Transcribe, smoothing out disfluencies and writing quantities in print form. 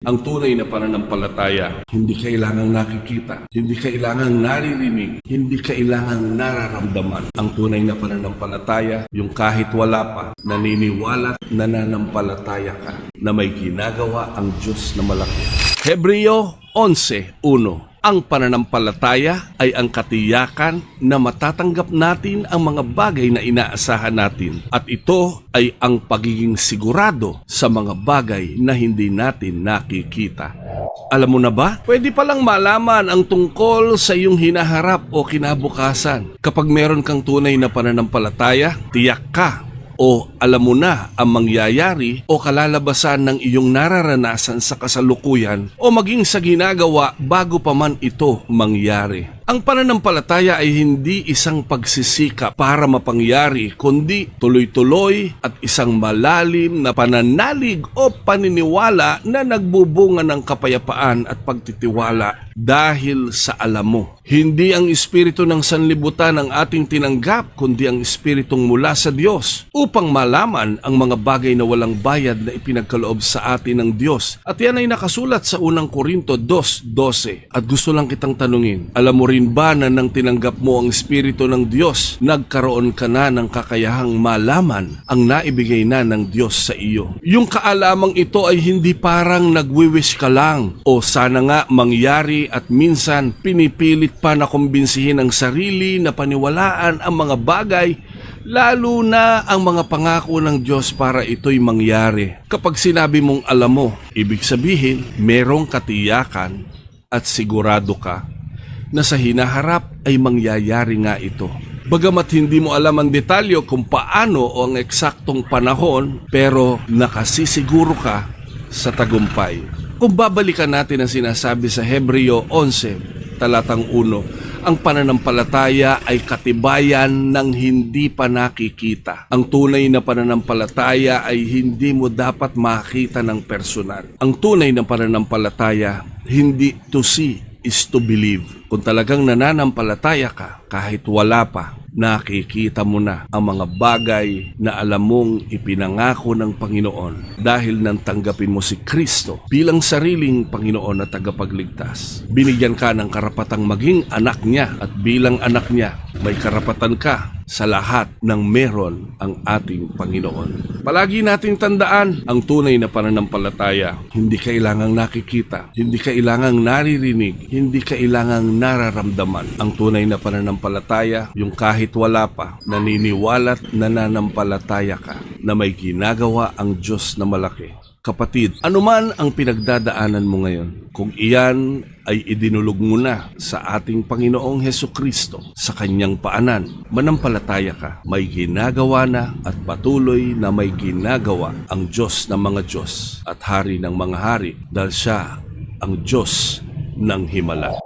Ang tunay na pananampalataya, hindi kailangang nakikita, hindi kailangang naririnig, hindi kailangang nararamdaman. Ang tunay na pananampalataya, yung kahit wala pa, naniniwala, nananampalataya ka na may ginagawa ang Diyos na malaki. Hebreo 11:1. Ang pananampalataya ay ang katiyakan na matatanggap natin ang mga bagay na inaasahan natin, at ito ay ang pagiging sigurado sa mga bagay na hindi natin nakikita. Alam mo na ba? Pwede palang malaman ang tungkol sa iyong hinaharap o kinabukasan. Kapag meron kang tunay na pananampalataya, tiyak ka o alam mo na ang mangyayari o kalalabasan ng iyong nararanasan sa kasalukuyan o maging sa ginagawa bago pa man ito mangyari. Ang pananampalataya ay hindi isang pagsisikap para mapangyari, kundi tuloy-tuloy at isang malalim na pananalig o paniniwala na nagbubunga ng kapayapaan at pagtitiwala dahil sa alam mo. Hindi ang espiritu ng sanlibutan ang ating tinanggap, kundi ang espiritong mula sa Diyos upang malaman ang mga bagay na walang bayad na ipinagkaloob sa atin ng Diyos. At yan ay nakasulat sa unang Korinto 2:12. At gusto lang kitang tanungin, alam mo rin ba na nang tinanggap mo ang Espiritu ng Diyos, nagkaroon ka na ng kakayahang malaman ang naibigay na ng Diyos sa iyo? Yung kaalamang ito ay hindi parang nagwi-wish ka lang o sana nga mangyari at minsan pinipilit pa na kumbinsihin ang sarili na paniwalaan ang mga bagay, lalo na ang mga pangako ng Diyos para ito'y mangyari. Kapag sinabi mong alam mo, ibig sabihin merong katiyakan at sigurado ka na sa hinaharap ay mangyayari nga ito. Bagamat hindi mo alam ang detalyo kung paano o ang eksaktong panahon, pero nakasisiguro ka sa tagumpay. Kung babalikan natin ang sinasabi sa Hebreo 11, talatang 1, ang pananampalataya ay katibayan ng hindi pa nakikita. Ang tunay na pananampalataya ay hindi mo dapat makita ng personal. Ang tunay na pananampalataya, hindi to see is to believe. Kung talagang nananampalataya ka, kahit wala pa, nakikita mo na ang mga bagay na alam mong ipinangako ng Panginoon dahil nang tanggapin mo si Kristo bilang sariling Panginoon at tagapagligtas. Binigyan ka ng karapatang maging anak niya, at bilang anak niya, may karapatan ka sa lahat ng meron ang ating Panginoon. Palagi nating tandaan, ang tunay na pananampalataya, hindi kailangang nakikita, hindi kailangang naririnig, hindi kailangang nararamdaman. Ang tunay na pananampalataya, yung kahit wala pa, naniniwala't nananampalataya ka na may ginagawa ang Diyos na malaki. Kapatid, anuman ang pinagdadaanan mo ngayon, kung iyan ay idinulog mo na sa ating Panginoong Hesukristo sa kanyang paanan, manampalataya ka. May ginagawa na at patuloy na may ginagawa ang Diyos ng mga Diyos at Hari ng mga hari, dahil siya ang Diyos ng himala.